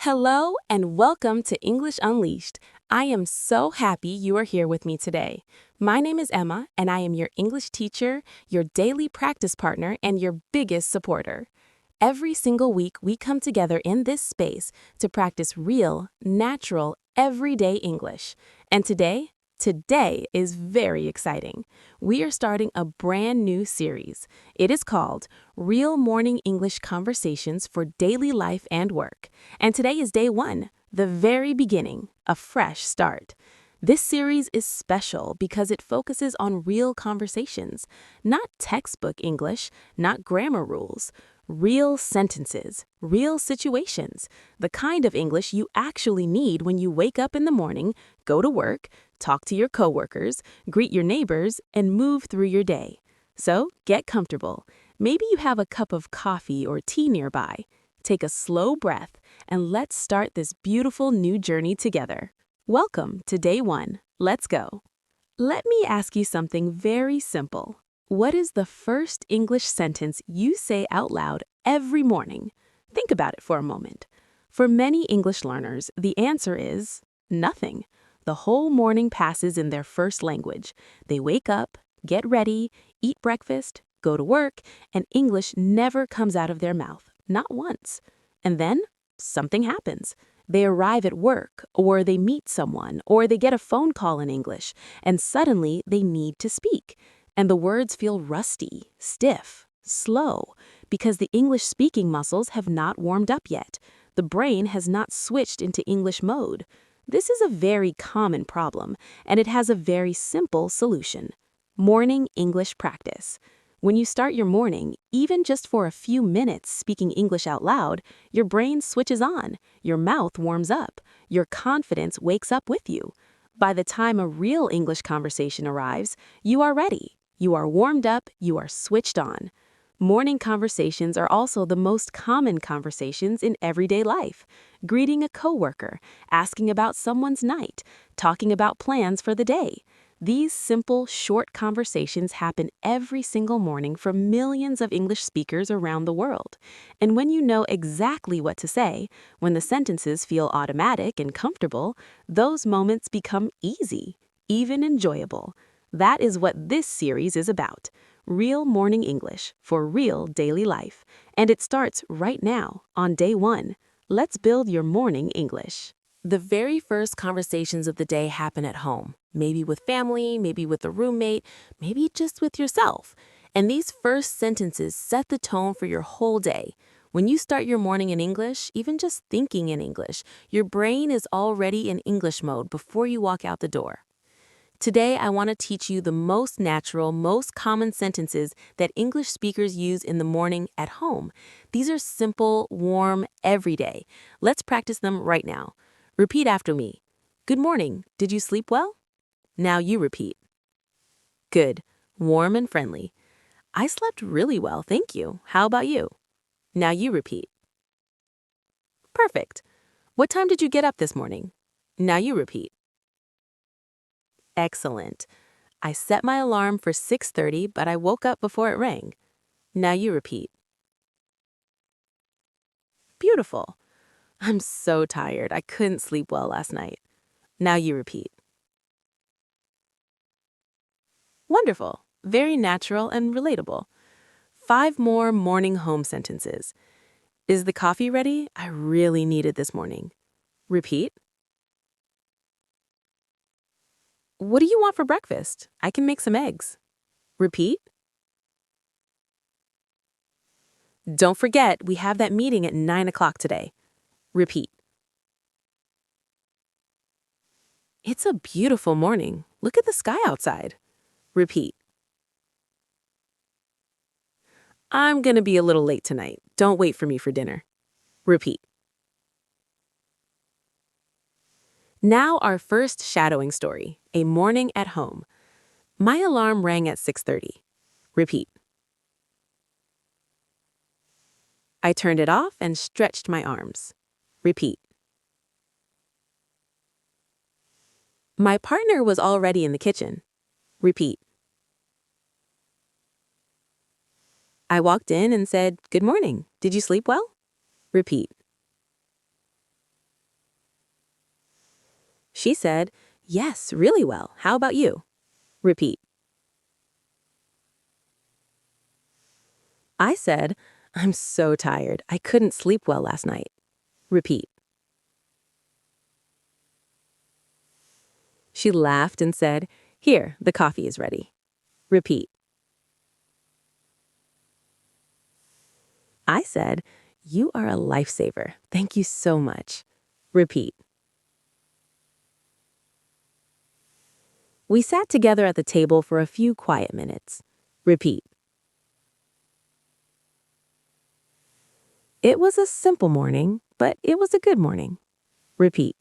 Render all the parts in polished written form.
Hello and welcome to English Unleashed. I am so happy you are here with me today. My name is Emma, and I am your English teacher, your daily practice partner, and your biggest supporter. Every single week, we come together in this space to practice real, natural, everyday English. And today is very exciting. We are starting a brand new series. It is called Real Morning English Conversations for Daily Life and Work. And today is day 1, the very beginning, a fresh start. This series is special because it focuses on real conversations, not textbook English, not grammar rules. Real sentences, real situations, the kind of English you actually need when you wake up in the morning, go to work, talk to your coworkers, greet your neighbors, and move through your day. So get comfortable. Maybe you have a cup of coffee or tea nearby. Take a slow breath, and let's start this beautiful new journey together. Welcome to day 1. Let's go. Let me ask you something very simple. What is the first English sentence you say out loud every morning? Think about it for a moment. For many English learners, the answer is nothing. The whole morning passes in their first language. They wake up, get ready, eat breakfast, go to work, and English never comes out of their mouth, not once. And then something happens. They arrive at work, or they meet someone, or they get a phone call in English, and suddenly they need to speak. And the words feel rusty, stiff, slow, because the English-speaking muscles have not warmed up yet. The brain has not switched into English mode. This is a very common problem, and it has a very simple solution. Morning English practice. When you start your morning, even just for a few minutes speaking English out loud, your brain switches on, your mouth warms up, your confidence wakes up with you. By the time a real English conversation arrives, you are ready. You are warmed up, you are switched on. Morning conversations are also the most common conversations in everyday life. Greeting a coworker, asking about someone's night, talking about plans for the day. These simple, short conversations happen every single morning for millions of English speakers around the world. And when you know exactly what to say, when the sentences feel automatic and comfortable, those moments become easy, even enjoyable. That is what this series is about. Real morning English for real daily life. And it starts right now, on day 1. Let's build your morning English. The very first conversations of the day happen at home, maybe with family, maybe with a roommate, maybe just with yourself. And these first sentences set the tone for your whole day. When you start your morning in English, even just thinking in English, your brain is already in English mode before you walk out the door. Today, I want to teach you the most natural, most common sentences that English speakers use in the morning at home. These are simple, warm, everyday. Let's practice them right now. Repeat after me. Good morning. Did you sleep well? Now you repeat. Good. Warm and friendly. I slept really well, thank you. How about you? Now you repeat. Perfect. What time did you get up this morning? Now you repeat. Excellent. I set my alarm for 6:30, but I woke up before it rang. Now you repeat. Beautiful. I'm so tired. I couldn't sleep well last night. Now you repeat. Wonderful. Very natural and relatable. 5 more morning home sentences. Is the coffee ready? I really need it this morning. Repeat. What do you want for breakfast? I can make some eggs. Repeat. Don't forget, we have that meeting at 9 o'clock today. Repeat. It's a beautiful morning. Look at the sky outside. Repeat. I'm gonna be a little late tonight. Don't wait for me for dinner. Repeat. Now our first shadowing story, a morning at home. My alarm rang at 6:30. Repeat. I turned it off and stretched my arms. Repeat. My partner was already in the kitchen. Repeat. I walked in and said, "Good morning. Did you sleep well?" Repeat. She said, "Yes, really well. How about you?" Repeat. I said, "I'm so tired. I couldn't sleep well last night." Repeat. She laughed and said, "Here, the coffee is ready." Repeat. I said, "You are a lifesaver. Thank you so much." Repeat. We sat together at the table for a few quiet minutes. Repeat. It was a simple morning, but it was a good morning. Repeat.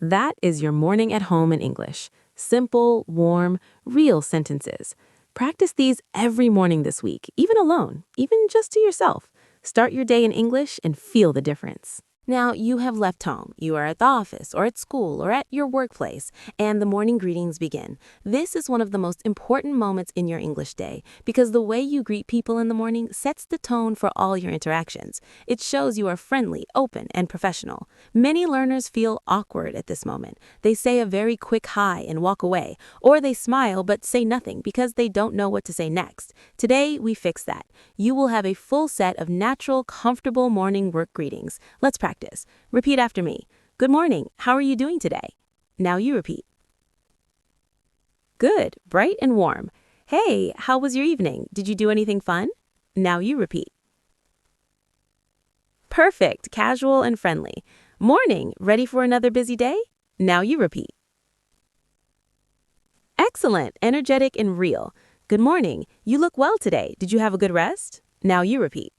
That is your morning at home in English. Simple, warm, real sentences. Practice these every morning this week, even alone, even just to yourself. Start your day in English and feel the difference. Now, you have left home. You are at the office or at school or at your workplace, and the morning greetings begin. This is one of the most important moments in your English day because the way you greet people in the morning sets the tone for all your interactions. It shows you are friendly, open, and professional. Many learners feel awkward at this moment. They say a very quick hi and walk away, or they smile but say nothing because they don't know what to say next. Today, we fix that. You will have a full set of natural, comfortable morning work greetings. Let's practice. Repeat after me. Good morning. How are you doing today? Now you repeat. Good, bright and warm. Hey, how was your evening? Did you do anything fun? Now you repeat. Perfect, casual and friendly. Morning, ready for another busy day? Now you repeat. Excellent, energetic and real. Good morning. You look well today. Did you have a good rest? Now you repeat.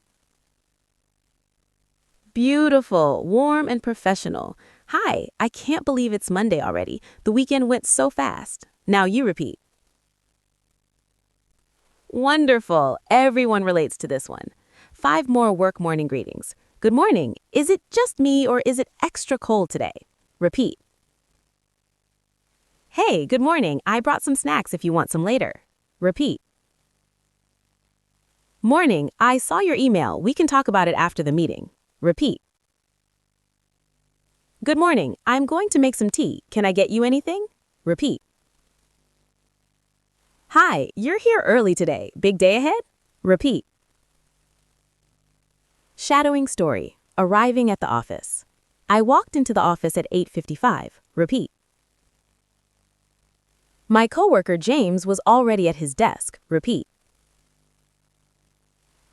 Beautiful, warm, and professional. Hi, I can't believe it's Monday already. The weekend went so fast. Now you repeat. Wonderful. Everyone relates to this one. 5 more work morning greetings. Good morning. Is it just me or is it extra cold today? Repeat. Hey, good morning. I brought some snacks if you want some later. Repeat. Morning. I saw your email. We can talk about it after the meeting. Repeat. Good morning. I'm going to make some tea. Can I get you anything? Repeat. Hi, you're here early today. Big day ahead? Repeat. Shadowing story. Arriving at the office. I walked into the office at 8:55. Repeat. My coworker James was already at his desk. Repeat.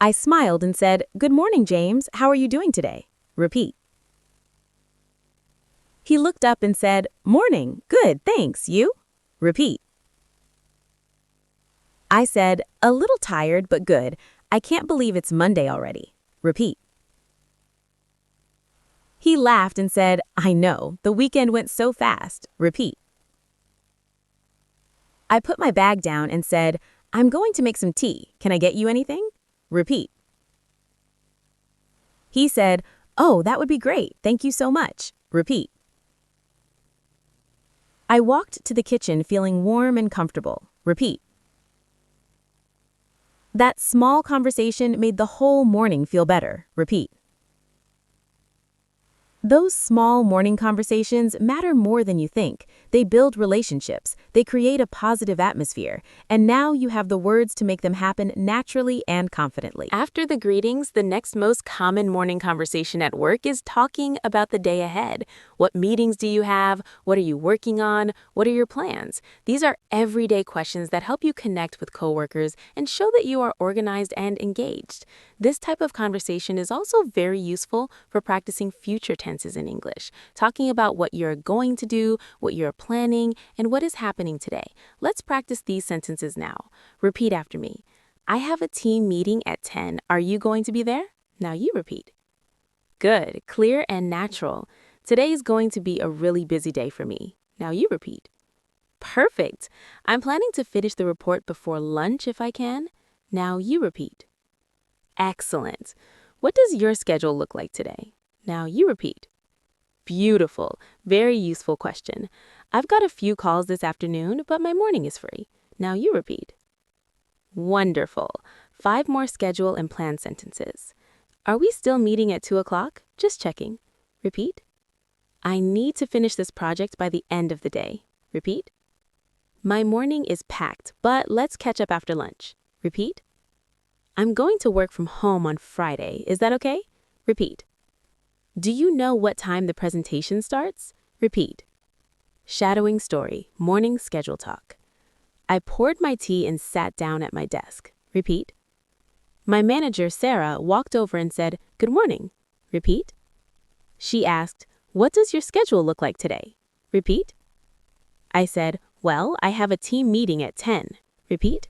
I smiled and said, "Good morning, James. How are you doing today?" Repeat. He looked up and said, "Morning. Good, thanks. You?" Repeat. I said, "A little tired, but good. I can't believe it's Monday already." Repeat. He laughed and said, "I know. The weekend went so fast." Repeat. I put my bag down and said, "I'm going to make some tea. Can I get you anything?" Repeat. He said, "Oh, that would be great. Thank you so much." Repeat. I walked to the kitchen feeling warm and comfortable. Repeat. That small conversation made the whole morning feel better. Repeat. Those small morning conversations matter more than you think. They build relationships, they create a positive atmosphere, and now you have the words to make them happen naturally and confidently. After the greetings, the next most common morning conversation at work is talking about the day ahead. What meetings do you have? What are you working on? What are your plans? These are everyday questions that help you connect with coworkers and show that you are organized and engaged. This type of conversation is also very useful for practicing future tenses in English, talking about what you're going to do, what you're planning, and what is happening today. Let's practice these sentences now. Repeat after me. I have a team meeting at 10. Are you going to be there? Now you repeat. Good, clear, and natural. Today is going to be a really busy day for me. Now you repeat. Perfect. I'm planning to finish the report before lunch if I can. Now you repeat. Excellent. What does your schedule look like today? Now you repeat. Beautiful. Very useful question. I've got a few calls this afternoon, but my morning is free. Now you repeat. Wonderful. 5 more schedule and plan sentences. Are we still meeting at 2 o'clock? Just checking. Repeat. I need to finish this project by the end of the day. Repeat. My morning is packed, but let's catch up after lunch. Repeat. I'm going to work from home on Friday. Is that okay? Repeat. Do you know what time the presentation starts? Repeat. Shadowing story, morning schedule talk. I poured my tea and sat down at my desk. Repeat. My manager, Sarah, walked over and said, "Good morning." Repeat. She asked, "What does your schedule look like today?" Repeat. I said, "Well, I have a team meeting at 10. Repeat.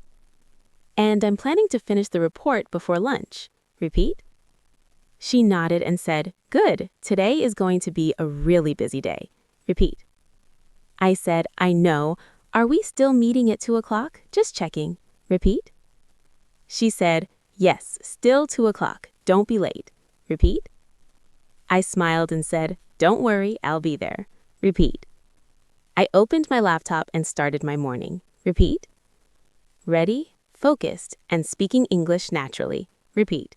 And I'm planning to finish the report before lunch. Repeat. She nodded and said, "Good, today is going to be a really busy day." Repeat. I said, "I know. Are we still meeting at 2 o'clock? Just checking." Repeat. She said, "Yes, still 2 o'clock. Don't be late." Repeat. I smiled and said, "Don't worry, I'll be there." Repeat. I opened my laptop and started my morning. Repeat. Ready, focused, and speaking English naturally. Repeat.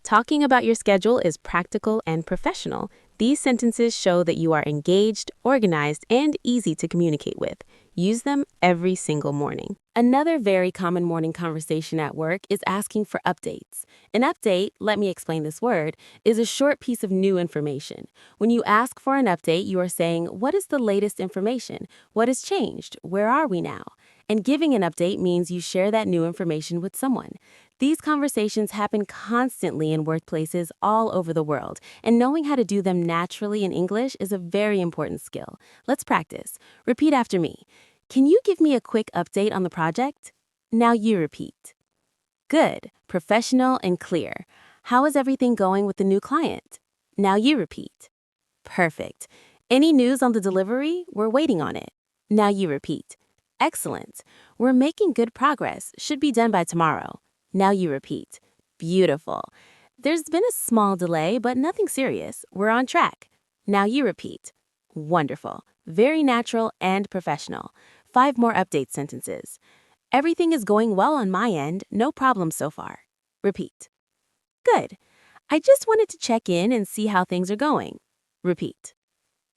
Talking about your schedule is practical and professional. These sentences show that you are engaged, organized, and easy to communicate with. Use them every single morning. Another very common morning conversation at work is asking for updates. An update, let me explain this word, is a short piece of new information. When you ask for an update, you are saying, what is the latest information? What has changed? Where are we now? And giving an update means you share that new information with someone. These conversations happen constantly in workplaces all over the world, and knowing how to do them naturally in English is a very important skill. Let's practice. Repeat after me. Can you give me a quick update on the project? Now you repeat. Good, professional, and clear. How is everything going with the new client? Now you repeat. Perfect. Any news on the delivery? We're waiting on it. Now you repeat. Excellent. We're making good progress. Should be done by tomorrow. Now you repeat. Beautiful. There's been a small delay, but nothing serious. We're on track. Now you repeat. Wonderful. Very natural and professional. 5 more update sentences. Everything is going well on my end. No problem so far. Repeat. Good. I just wanted to check in and see how things are going. Repeat.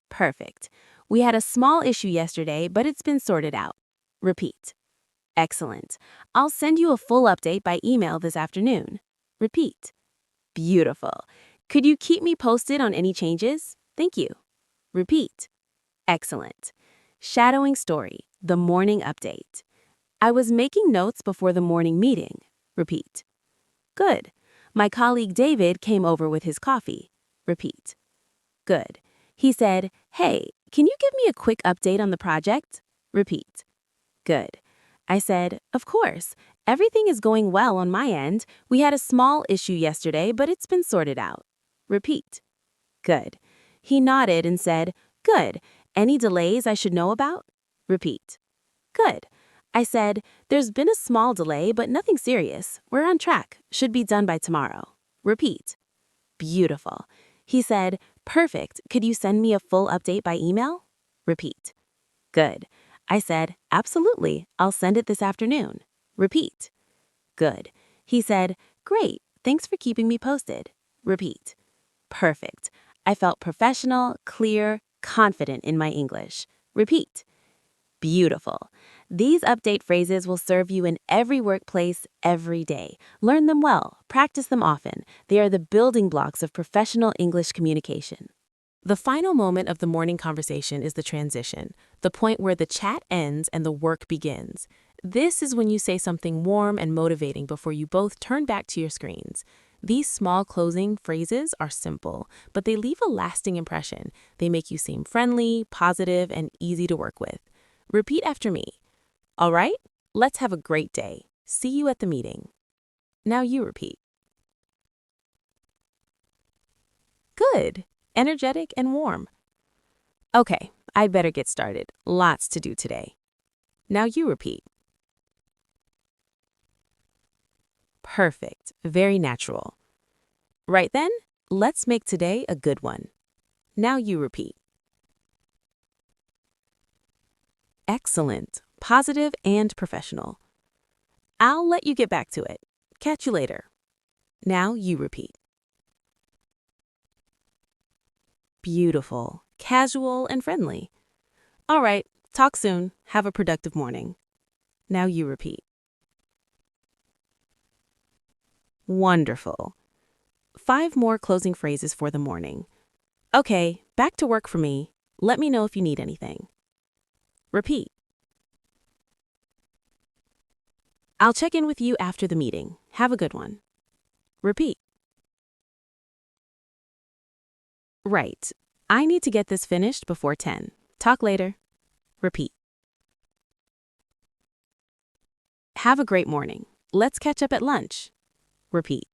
Perfect. We had a small issue yesterday, but it's been sorted out. Repeat. Excellent. I'll send you a full update by email this afternoon. Repeat. Beautiful. Could you keep me posted on any changes? Thank you. Repeat. Excellent. Shadowing story, the morning update. I was making notes before the morning meeting. Repeat. Good. My colleague David came over with his coffee. Repeat. Good. He said, "Hey, can you give me a quick update on the project?" Repeat. Good. I said, "Of course. Everything is going well on my end. We had a small issue yesterday, but it's been sorted out." Repeat. Good. He nodded and said, "Good. Any delays I should know about?" Repeat. Good. I said, "There's been a small delay, but nothing serious. We're on track. Should be done by tomorrow." Repeat. Beautiful. He said, "Perfect. Could you send me a full update by email?" Repeat. Good. I said, "Absolutely. I'll send it this afternoon." Repeat. Good. He said, "Great. Thanks for keeping me posted." Repeat. Perfect. I felt professional, clear, confident in my English. Repeat. Beautiful. These update phrases will serve you in every workplace, every day. Learn them well. Practice them often. They are the building blocks of professional English communication. The final moment of the morning conversation is the transition, the point where the chat ends and the work begins. This is when you say something warm and motivating before you both turn back to your screens. These small closing phrases are simple, but they leave a lasting impression. They make you seem friendly, positive, and easy to work with. Repeat after me. All right, let's have a great day. See you at the meeting. Now you repeat. Good. Energetic and warm. Okay, I'd better get started. Lots to do today. Now you repeat. Perfect. Very natural. Right then, let's make today a good one. Now you repeat. Excellent. Positive and professional. I'll let you get back to it. Catch you later. Now you repeat. Beautiful, casual, and friendly. All right, talk soon. Have a productive morning. Now you repeat. Wonderful. 5 more closing phrases for the morning. Okay, back to work for me. Let me know if you need anything. Repeat. I'll check in with you after the meeting. Have a good one. Repeat. Right. I need to get this finished before 10. Talk later. Repeat. Have a great morning. Let's catch up at lunch. Repeat.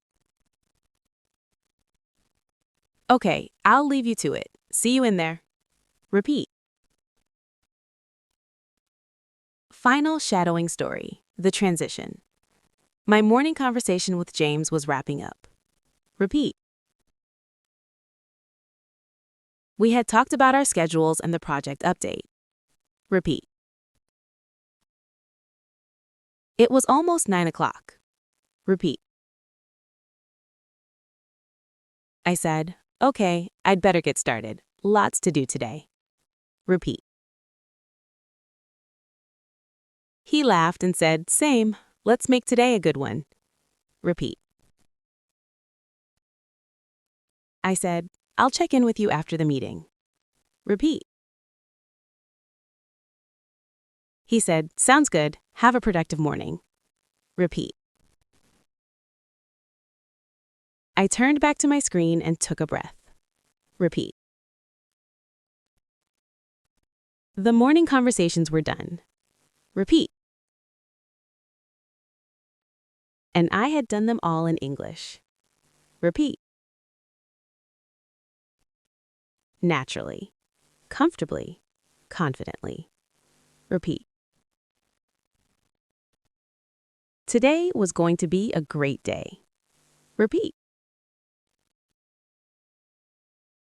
Okay, I'll leave you to it. See you in there. Repeat. Final shadowing story, the transition. My morning conversation with James was wrapping up. Repeat. We had talked about our schedules and the project update. Repeat. It was almost 9 o'clock. Repeat. I said, okay, I'd better get started. Lots to do today. Repeat. He laughed and said, same, let's make today a good one. Repeat. I said, I'll check in with you after the meeting. Repeat. He said, sounds good. Have a productive morning. Repeat. I turned back to my screen and took a breath. Repeat. The morning conversations were done. Repeat. And I had done them all in English. Repeat. Naturally, comfortably, confidently. Repeat. Today was going to be a great day. Repeat.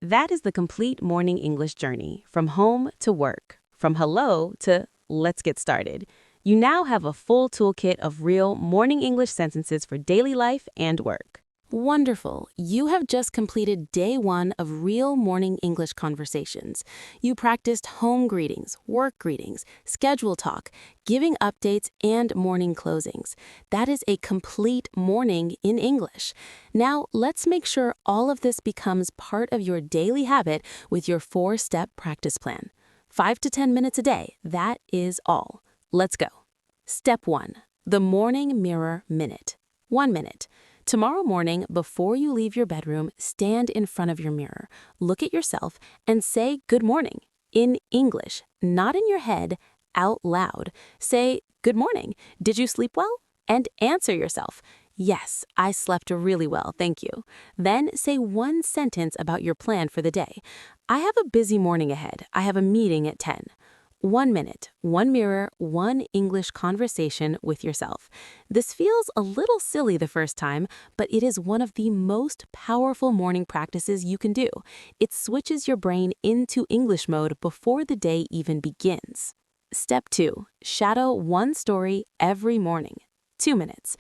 That is the complete morning English journey, from home to work, from hello to let's get started. You now have a full toolkit of real morning English sentences for daily life and work. Wonderful. You have just completed day 1 of real morning English conversations. You practiced home greetings, work greetings, schedule talk, giving updates, and morning closings. That is a complete morning in English. Now, let's make sure all of this becomes part of your daily habit with your 4-step practice plan. 5 to 10 minutes a day, that is all. Let's go. Step 1, the morning mirror minute. 1 minute. Tomorrow morning, before you leave your bedroom, stand in front of your mirror, look at yourself, and say good morning. In English, not in your head, out loud. Say, good morning. Did you sleep well? And answer yourself. Yes, I slept really well, thank you. Then say 1 sentence about your plan for the day. I have a busy morning ahead. I have a meeting at 10. 1 minute, 1 mirror, 1 English conversation with yourself. This feels a little silly the first time, but it is one of the most powerful morning practices you can do. It switches your brain into English mode before the day even begins. Step 2, shadow 1 story every morning. 2 minutes.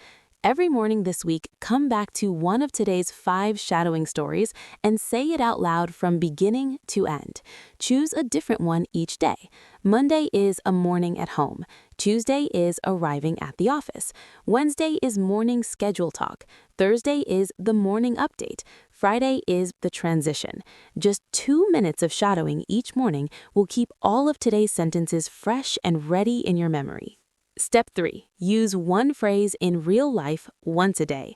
Every morning this week, come back to one of today's 5 shadowing stories and say it out loud from beginning to end. Choose a different one each day. Monday is a morning at home. Tuesday is arriving at the office. Wednesday is morning schedule talk. Thursday is the morning update. Friday is the transition. Just 2 minutes of shadowing each morning will keep all of today's sentences fresh and ready in your memory. Step 3, use 1 phrase in real life once a day.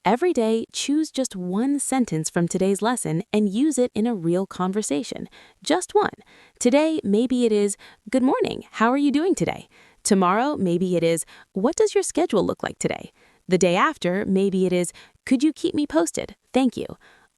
Every day, choose just 1 sentence from today's lesson and use it in a real conversation. Just 1. Today, maybe it is, good morning, how are you doing today? Tomorrow, maybe it is, what does your schedule look like today? The day after, maybe it is, could you keep me posted? Thank you.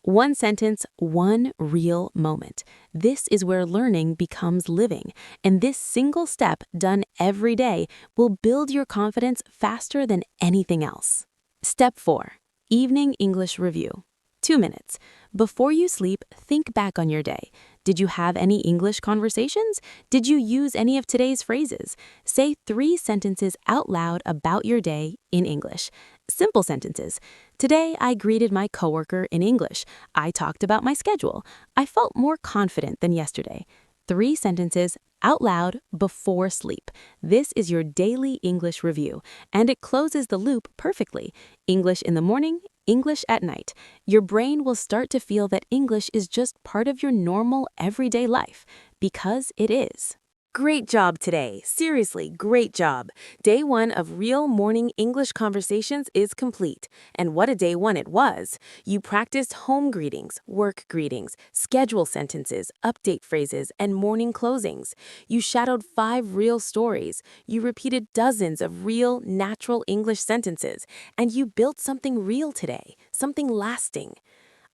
1 sentence, 1 real moment. This is where learning becomes living, and this single step done every day will build your confidence faster than anything else. Step 4, evening English review. 2 minutes. Before you sleep, think back on your day. Did you have any English conversations? Did you use any of today's phrases? Say 3 sentences out loud about your day in English. Simple sentences. Today, I greeted my coworker in English. I talked about my schedule. I felt more confident than yesterday. 3 sentences out loud before sleep. This is your daily English review, and it closes the loop perfectly. English in the morning, English at night. Your brain will start to feel that English is just part of your normal everyday life, because it is. Great job today. Seriously, great job. Day 1 of real morning English conversations is complete. And what a day 1 it was. You practiced home greetings, work greetings, schedule sentences, update phrases, and morning closings. You shadowed 5 real stories. You repeated dozens of real, natural English sentences. And you built something real today, something lasting.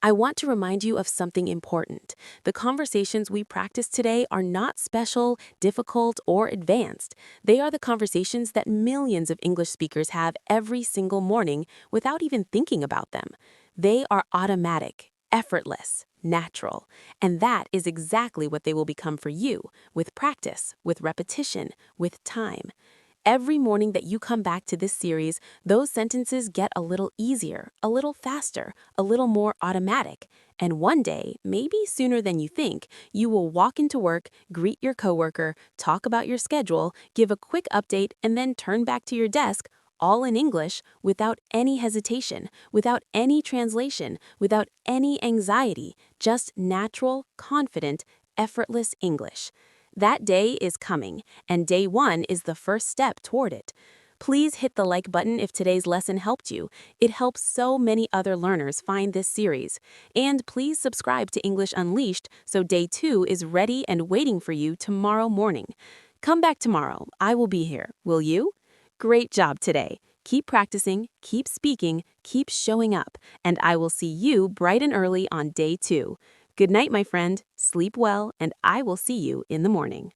I want to remind you of something important. The conversations we practice today are not special, difficult, or advanced. They are the conversations that millions of English speakers have every single morning without even thinking about them. They are automatic, effortless, natural. And that is exactly what they will become for you, with practice, with repetition, with time. Every morning that you come back to this series, those sentences get a little easier, a little faster, a little more automatic. And one day, maybe sooner than you think, you will walk into work, greet your coworker, talk about your schedule, give a quick update, and then turn back to your desk, all in English, without any hesitation, without any translation, without any anxiety, just natural, confident, effortless English. That day is coming, and day 1 is the first step toward it. Please hit the like button if today's lesson helped you. It helps so many other learners find this series. And please subscribe to English Unleashed so day 2 is ready and waiting for you tomorrow morning. Come back tomorrow. I will be here. Will you? Great job today. Keep practicing, keep speaking, keep showing up, and I will see you bright and early on day 2. Good night, my friend. Sleep well, and I will see you in the morning.